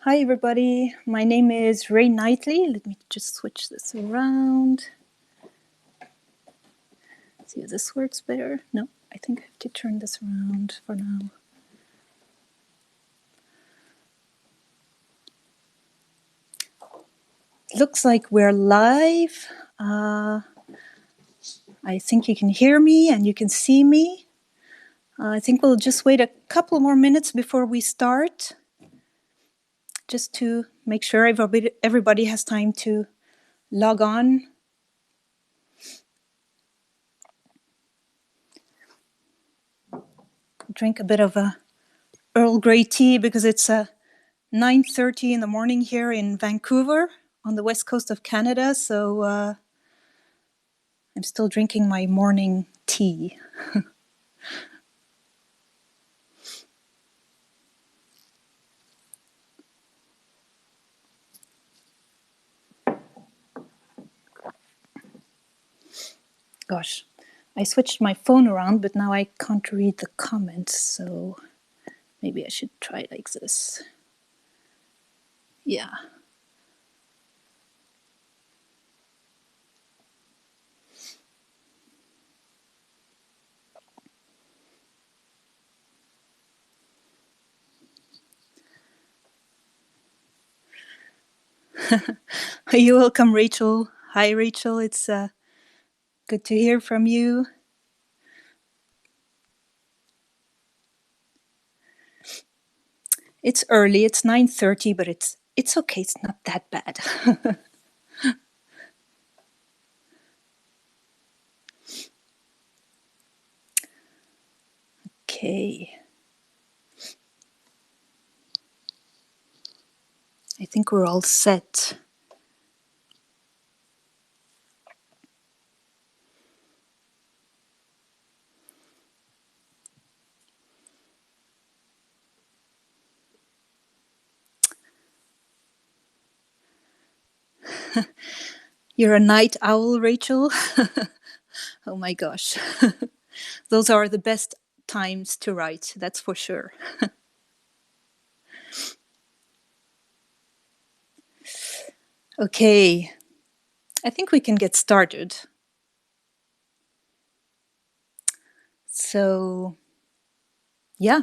Hi everybody, my name is Ray Knightley. Let me just switch this around. See if this works better. No, I think I have to turn this around for now. Looks like we're live. I think you can hear me and you can see me. I think we'll just wait a couple more minutes before we start, just to make sure everybody has time to log on. Drink a bit of a Earl Grey tea because it's 9:30 in the morning here in Vancouver on the west coast of Canada. So I'm still drinking my morning tea. Gosh, I switched my phone around, but now I can't read the comments. So maybe I should try like this. Yeah. You're welcome, Rachel. Hi, Rachel. It's good to hear from you. It's early. It's 9:30, but it's okay. It's not that bad. Okay. I think we're all set. You're a night owl, Rachel? Oh my gosh. Those are the best times to write, that's for sure. Okay, I think we can get started. So, yeah.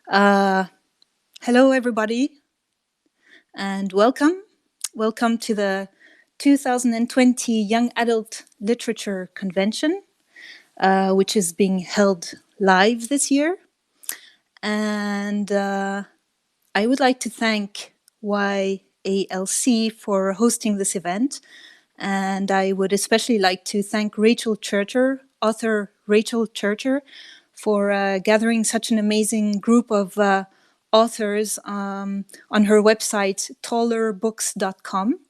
Hello, everybody. and welcome. Welcome to the 2020 Young Adult Literature Convention, which is being held live this year. And I would like to thank YALC for hosting this event. And I would especially like to thank Rachel Churcher, author Rachel Churcher, for gathering such an amazing group of authors on her website, tallerbooks.com.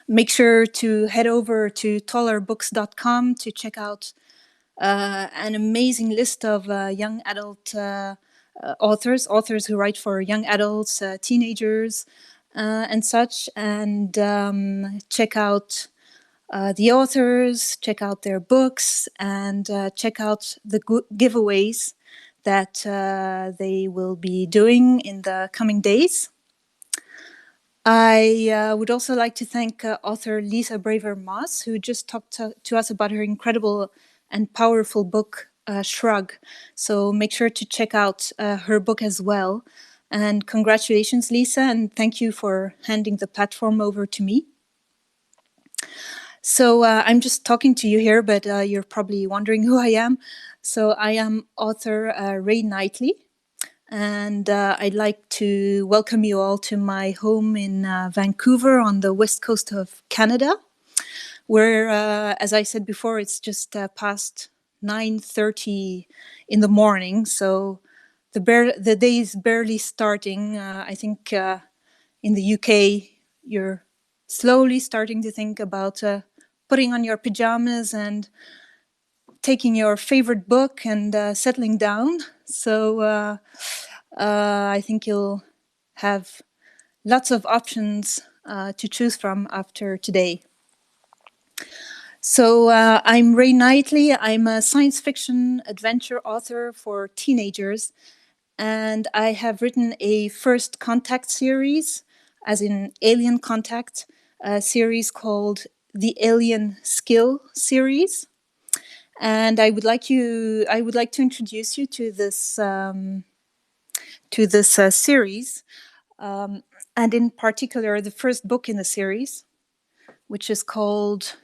Make sure to head over to tallerbooks.com to check out an amazing list of young adult authors who write for young adults, teenagers, and such, and check out the authors, check out their books, and check out the giveaways that they will be doing in the coming days. I would also like to thank author Lisa Braver-Moss, who just talked to us about her incredible and powerful book, Shrug. So make sure to check out her book as well. And congratulations, Lisa, and thank you for handing the platform over to me. So I'm just talking to you here, but you're probably wondering who I am. So I am author Ray Knightley, and I'd like to welcome you all to my home in Vancouver on the west coast of Canada, where, as I said before, it's just past 9:30 in the morning. So the day is barely starting. I think in the UK, you're slowly starting to think about putting on your pajamas and taking your favorite book and settling down. So I think you'll have lots of options to choose from after today. So I'm Ray Knightley. I'm a science fiction adventure author for teenagers, and I have written a First Contact series, as in Alien Contact, a series called the Alien Skill series. And I would like to introduce you to this series, and in particular the first book in the series, which is called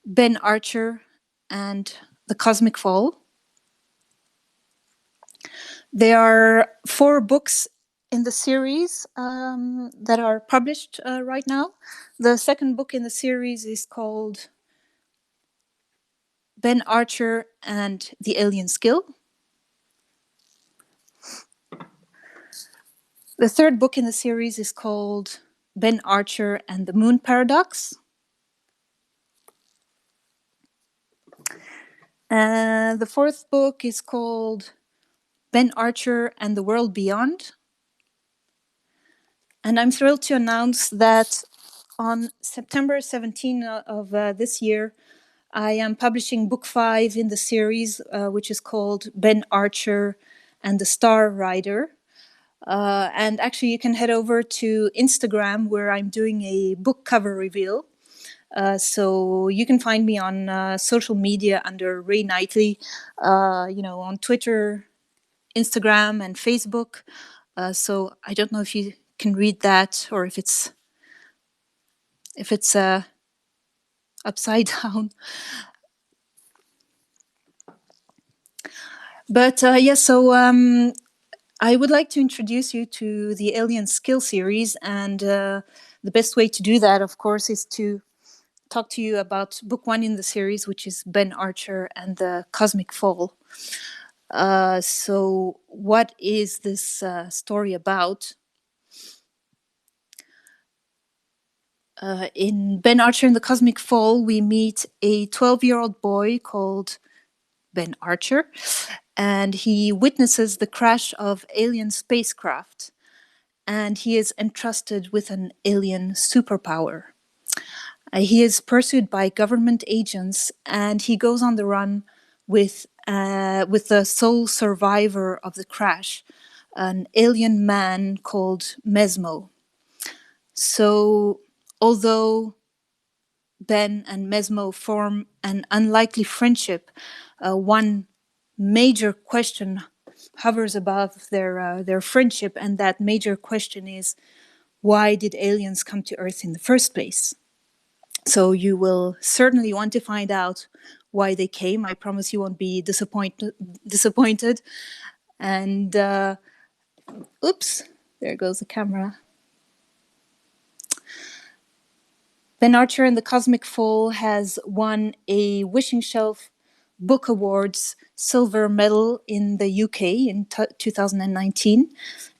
Ben Archer and the Cosmic Fall. There are 4 books in the series that are published right now. The second book in the series is called Ben Archer and the Alien Skill. The third book in the series is called Ben Archer and the Moon Paradox. The fourth book is called Ben Archer and the World Beyond. And I'm thrilled to announce that on September 17 of this year, I am publishing book 5 in the series, which is called Ben Archer and the Star Rider. And actually, you can head over to Instagram, where I'm doing a book cover reveal. So you can find me on social media under Ray Knightley, on Twitter, Instagram, and Facebook. So I don't know if you can read that or if it's upside down. But so I would like to introduce you to the Alien Skill series, and the best way to do that, of course, is to talk to you about book 1 in the series, which is Ben Archer and the Cosmic Fall. So what is this story about? In Ben Archer and the Cosmic Fall, we meet a 12-year-old boy called Ben Archer, and he witnesses the crash of alien spacecraft, and he is entrusted with an alien superpower. He is pursued by government agents, and he goes on the run with the sole survivor of the crash, an alien man called Mesmo. So, although Ben and Mesmo form an unlikely friendship, one major question hovers above their friendship, and that major question is, why did aliens come to Earth in the first place? So you will certainly want to find out why they came. I promise you won't be disappointed. And oops, there goes the camera. Ben Archer and the Cosmic Fall has won a Wishing Shelf Book Awards silver medal in the UK in 2019,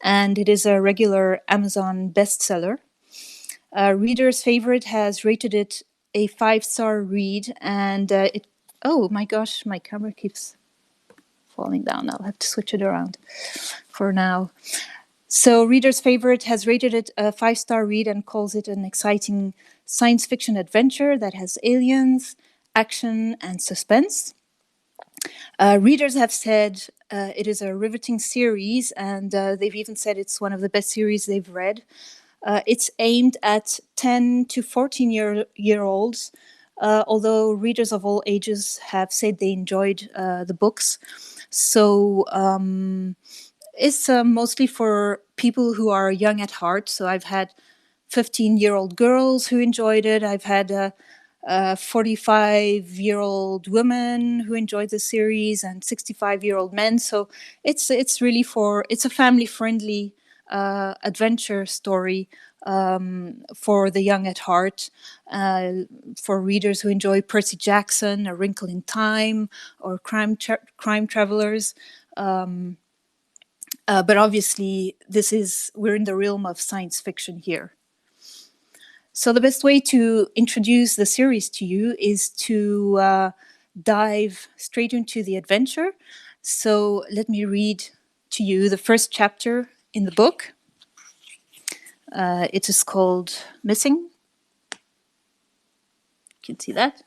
and it is a regular Amazon bestseller. Reader's Favorite has rated it a 5-star read, and oh my gosh, my camera keeps falling down. I'll have to switch it around for now. So Reader's Favorite has rated it a 5-star read and calls it an exciting science fiction adventure that has aliens, action, and suspense. Readers have said it is a riveting series, and they've even said it's one of the best series they've read. It's aimed at 10 to 14-year-olds, although readers of all ages have said they enjoyed the books. So it's mostly for people who are young at heart. So I've had 15-year-old girls who enjoyed it. I've had 45-year-old women who enjoyed the series and 65-year-old men. So it's really it's a family-friendly adventure story for the young at heart, for readers who enjoy Percy Jackson, A Wrinkle in Time, or crime travelers. But obviously, we're in the realm of science fiction here. So the best way to introduce the series to you is to dive straight into the adventure. So let me read to you the first chapter in the book. It is called Missing. You can see that.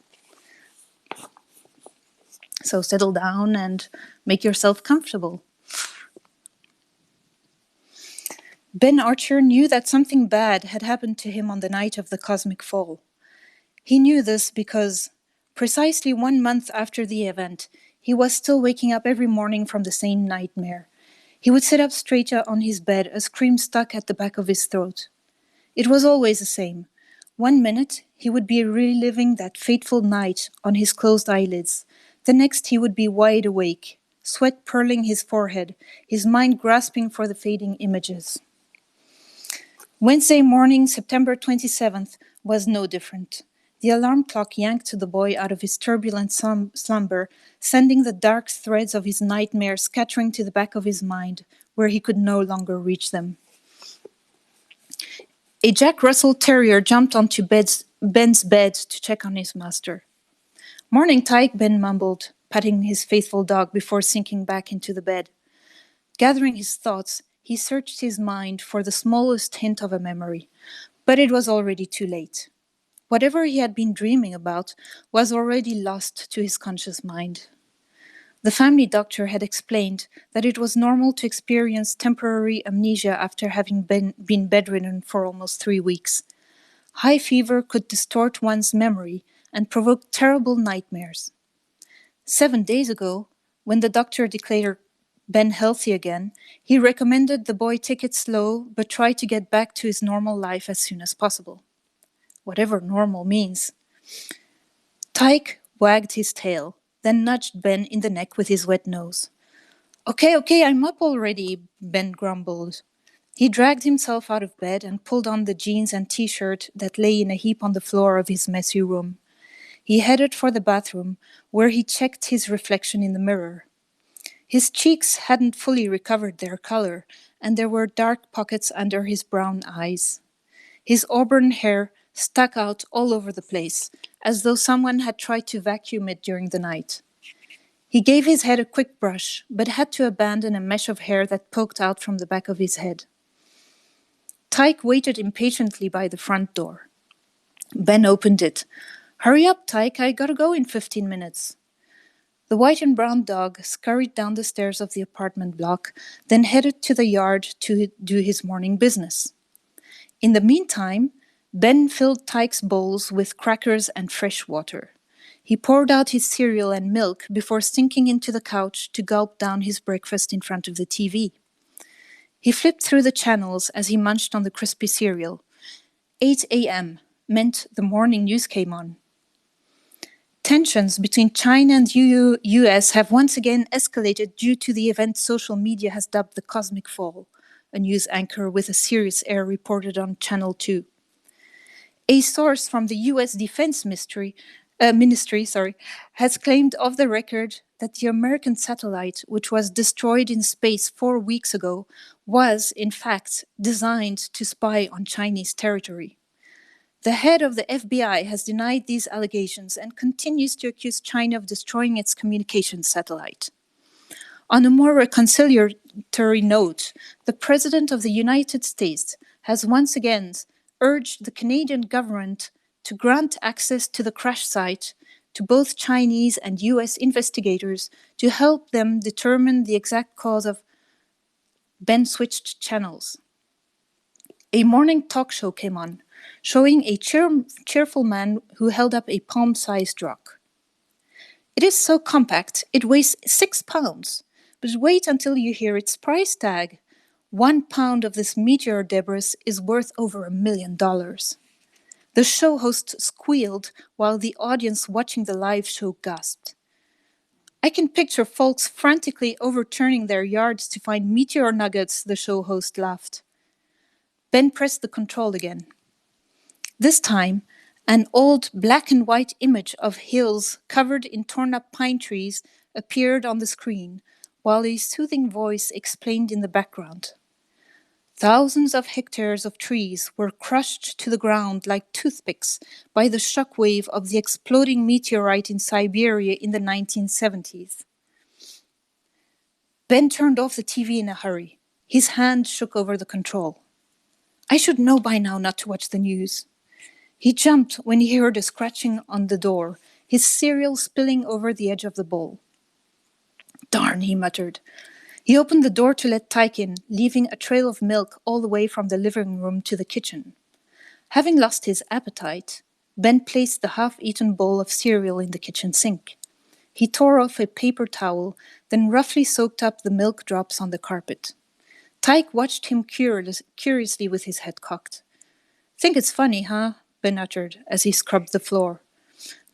So settle down and make yourself comfortable. Ben Archer knew that something bad had happened to him on the night of the cosmic fall. He knew this because, precisely 1 month after the event, he was still waking up every morning from the same nightmare. He would sit up straight on his bed, a scream stuck at the back of his throat. It was always the same. 1 minute, he would be reliving that fateful night on his closed eyelids. The next, he would be wide awake, sweat pearling his forehead, his mind grasping for the fading images. Wednesday morning, September 27th, was no different. The alarm clock yanked the boy out of his turbulent slumber, sending the dark threads of his nightmare scattering to the back of his mind, where he could no longer reach them. A Jack Russell Terrier jumped onto Ben's bed to check on his master. "Morning, Tyke," Ben mumbled, patting his faithful dog before sinking back into the bed. Gathering his thoughts, he searched his mind for the smallest hint of a memory, but it was already too late. Whatever he had been dreaming about was already lost to his conscious mind. The family doctor had explained that it was normal to experience temporary amnesia after having been bedridden for almost 3 weeks. High fever could distort one's memory and provoke terrible nightmares. 7 days ago, when the doctor declared Ben healthy again, he recommended the boy take it slow but try to get back to his normal life as soon as possible. Whatever normal means. Tyke wagged his tail, then nudged Ben in the neck with his wet nose. Okay, I'm up already," Ben grumbled. He dragged himself out of bed and pulled on the jeans and t-shirt that lay in a heap on the floor of his messy room. He headed for the bathroom, where he checked his reflection in the mirror. His cheeks hadn't fully recovered their color, and there were dark pockets under his brown eyes. His auburn hair stuck out all over the place, as though someone had tried to vacuum it during the night. He gave his head a quick brush, but had to abandon a mesh of hair that poked out from the back of his head. Tyke waited impatiently by the front door. Ben opened it. "Hurry up, Tyke, I gotta go in 15 minutes. The white and brown dog scurried down the stairs of the apartment block, then headed to the yard to do his morning business. In the meantime, Ben filled Tyke's bowls with crackers and fresh water. He poured out his cereal and milk before sinking into the couch to gulp down his breakfast in front of the TV. He flipped through the channels as he munched on the crispy cereal. 8 a.m. meant the morning news came on. Tensions between China and US have once again escalated due to the event social media has dubbed the Cosmic Fall, a news anchor with a serious air reported on Channel 2. A source from the US Defense Ministry has claimed off the record that the American satellite, which was destroyed in space 4 weeks ago, was, in fact, designed to spy on Chinese territory. The head of the FBI has denied these allegations and continues to accuse China of destroying its communications satellite. On a more reconciliatory note, the President of the United States has once again urged the Canadian government to grant access to the crash site to both Chinese and US investigators to help them determine the exact cause of Ben switched channels. A morning talk show came on, showing a cheerful man who held up a palm-sized rock. It is so compact, it weighs 6 pounds. But wait until you hear its price tag. 1 pound of this meteor debris is worth over $1 million. The show host squealed while the audience watching the live show gasped. I can picture folks frantically overturning their yards to find meteor nuggets, the show host laughed. Ben pressed the control again. This time, an old black and white image of hills covered in torn-up pine trees appeared on the screen, while a soothing voice explained in the background. Thousands of hectares of trees were crushed to the ground like toothpicks by the shockwave of the exploding meteorite in Siberia in the 1970s. Ben turned off the TV in a hurry. His hand shook over the control. I should know by now not to watch the news. He jumped when he heard a scratching on the door, his cereal spilling over the edge of the bowl. Darn, he muttered. He opened the door to let Tyke in, leaving a trail of milk all the way from the living room to the kitchen. Having lost his appetite, Ben placed the half-eaten bowl of cereal in the kitchen sink. He tore off a paper towel, then roughly soaked up the milk drops on the carpet. Tyke watched him curiously with his head cocked. Think it's funny, huh? Ben uttered as he scrubbed the floor.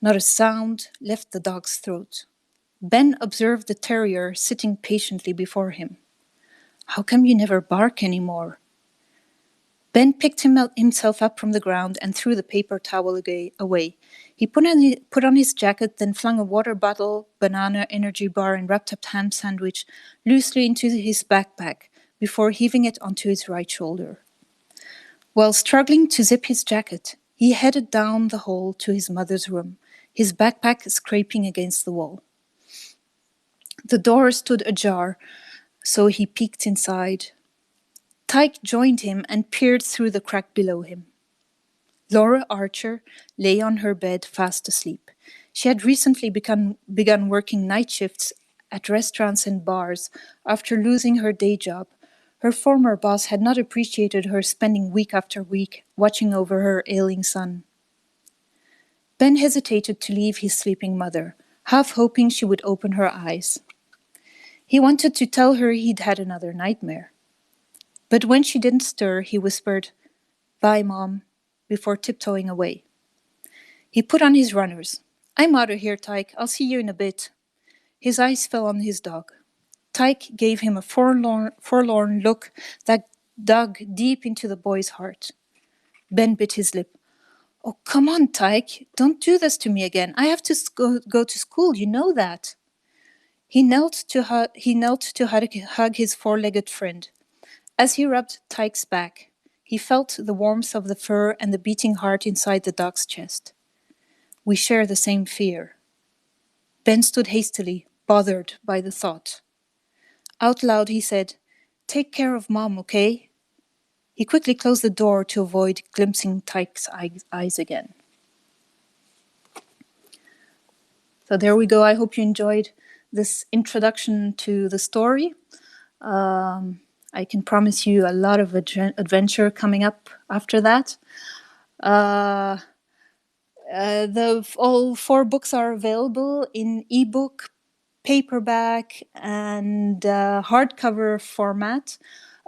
Not a sound left the dog's throat. Ben observed the terrier sitting patiently before him. How come you never bark anymore? Ben picked himself up from the ground and threw the paper towel away. He put on his jacket, then flung a water bottle, banana, energy bar, and wrapped-up ham sandwich loosely into his backpack before heaving it onto his right shoulder. While struggling to zip his jacket, he headed down the hall to his mother's room, his backpack scraping against the wall. The door stood ajar, so he peeked inside. Tyke joined him and peered through the crack below him. Laura Archer lay on her bed fast asleep. She had recently begun working night shifts at restaurants and bars after losing her day job. Her former boss had not appreciated her spending week after week watching over her ailing son. Ben hesitated to leave his sleeping mother, half hoping she would open her eyes. He wanted to tell her he'd had another nightmare. But when she didn't stir, he whispered, "Bye, Mom," before tiptoeing away. He put on his runners. "I'm out of here, Tyke. I'll see you in a bit." His eyes fell on his dog. Tyke gave him a forlorn look that dug deep into the boy's heart. Ben bit his lip. "Oh, come on, Tyke. Don't do this to me again. I have to go to school. You know that." He knelt to hug his four-legged friend. As he rubbed Tyke's back, he felt the warmth of the fur and the beating heart inside the dog's chest. "We share the same fear." Ben stood hastily, bothered by the thought. Out loud he said, "Take care of Mom, okay?" He quickly closed the door to avoid glimpsing Tyke's eyes again. So there we go. I hope you enjoyed this introduction to the story. I can promise you a lot of adventure coming up after that. All 4 books are available in ebook, paperback, and hardcover format.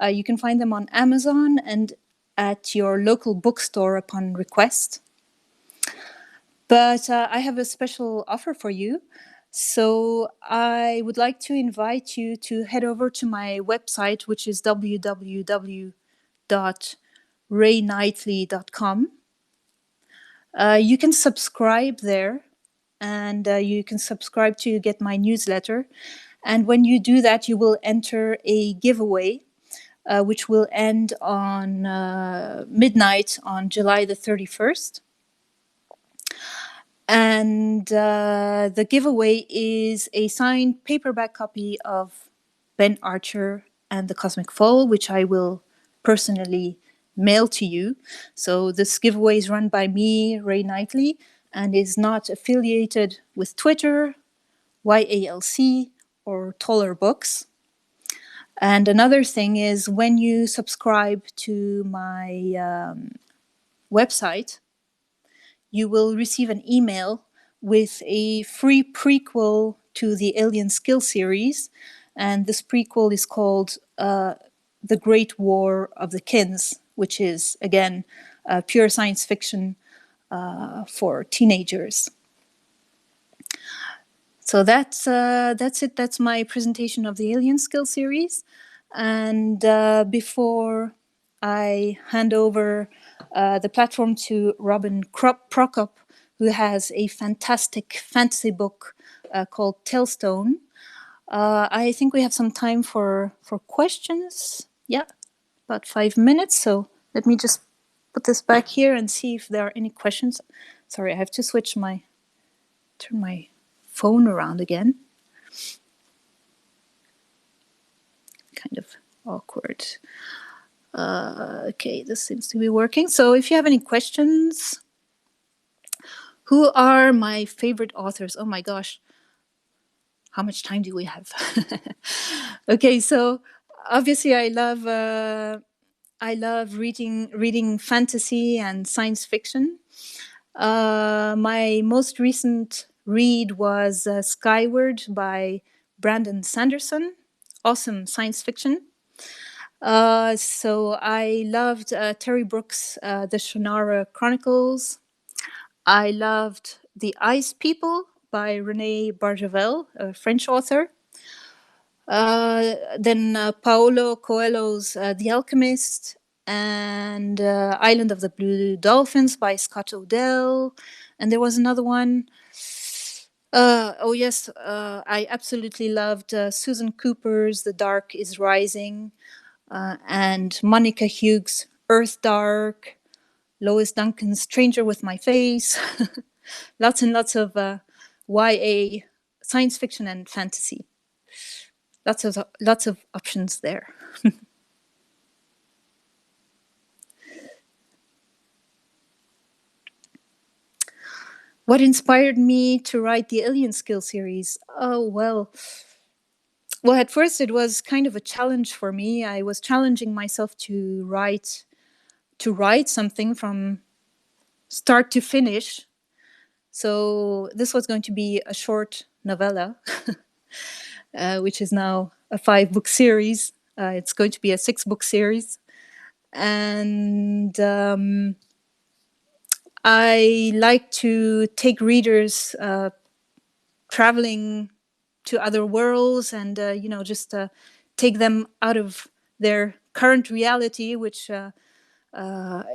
You can find them on Amazon and at your local bookstore upon request. But I have a special offer for you. So I would like to invite you to head over to my website, which is www.rayknightley.com. You can subscribe there, and you can subscribe to get my newsletter. And when you do that, you will enter a giveaway, which will end on midnight on July the 31st. And the giveaway is a signed paperback copy of Ben Archer and the Cosmic Fall, which I will personally mail to you. So this giveaway is run by me, Ray Knightley, and is not affiliated with Twitter, YALC, or Taller Books. And another thing is when you subscribe to my website, you will receive an email with a free prequel to the Alien Skill series. And this prequel is called The Great War of the Kins, which is, again, pure science fiction for teenagers. So that's it. That's my presentation of the Alien Skill series. And before I hand over the platform to Robin Prokop, who has a fantastic fantasy book called Tailstone, I think we have some time for questions. Yeah, about 5 minutes. So let me just put this back here and see if there are any questions. Sorry, I have to turn my phone around again. Kind of awkward. Okay, this seems to be working. So if you have any questions, who are my favorite authors? Oh my gosh, how much time do we have? Okay, so obviously I love reading fantasy and science fiction. My most recent read was Skyward by Brandon Sanderson. Awesome science fiction. So I loved Terry Brooks' The Shannara Chronicles. I loved The Ice People by René Barjavel, a French author. Then Paolo Coelho's The Alchemist and Island of the Blue Dolphins by Scott Odell. And there was another one. I absolutely loved Susan Cooper's The Dark is Rising. And Monica Hughes' Earth Dark, Lois Duncan's Stranger with My Face, lots and lots of YA science fiction and fantasy. Lots of options there. What inspired me to write the Alien Skill series? Oh, well, at first it was kind of a challenge for me. I was challenging myself to write something from start to finish. So this was going to be a short novella, which is now a 5-book series. It's going to be a 6-book series. And I like to take readers traveling to other worlds and, just take them out of their current reality, which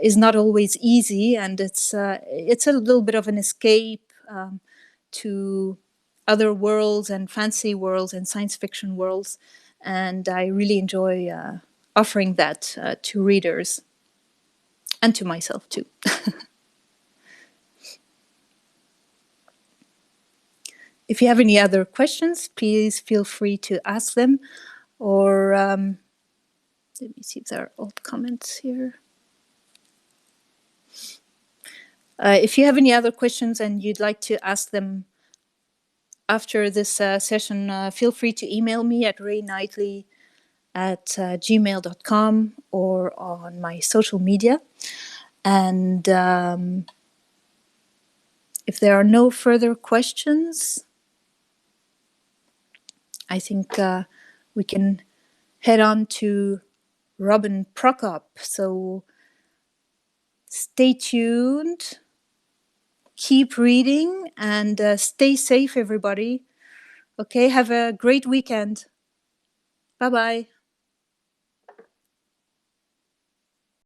is not always easy. And it's a little bit of an escape to other worlds and fantasy worlds and science fiction worlds. And I really enjoy offering that to readers and to myself too. If you have any other questions, please feel free to ask them. Or let me see if there are old comments here. If you have any other questions and you'd like to ask them after this session, feel free to email me at rayknightley@gmail.com or on my social media. And if there are no further questions, I think we can head on to Robin Prokop. So stay tuned, keep reading, and stay safe, everybody. Okay, have a great weekend. Bye-bye.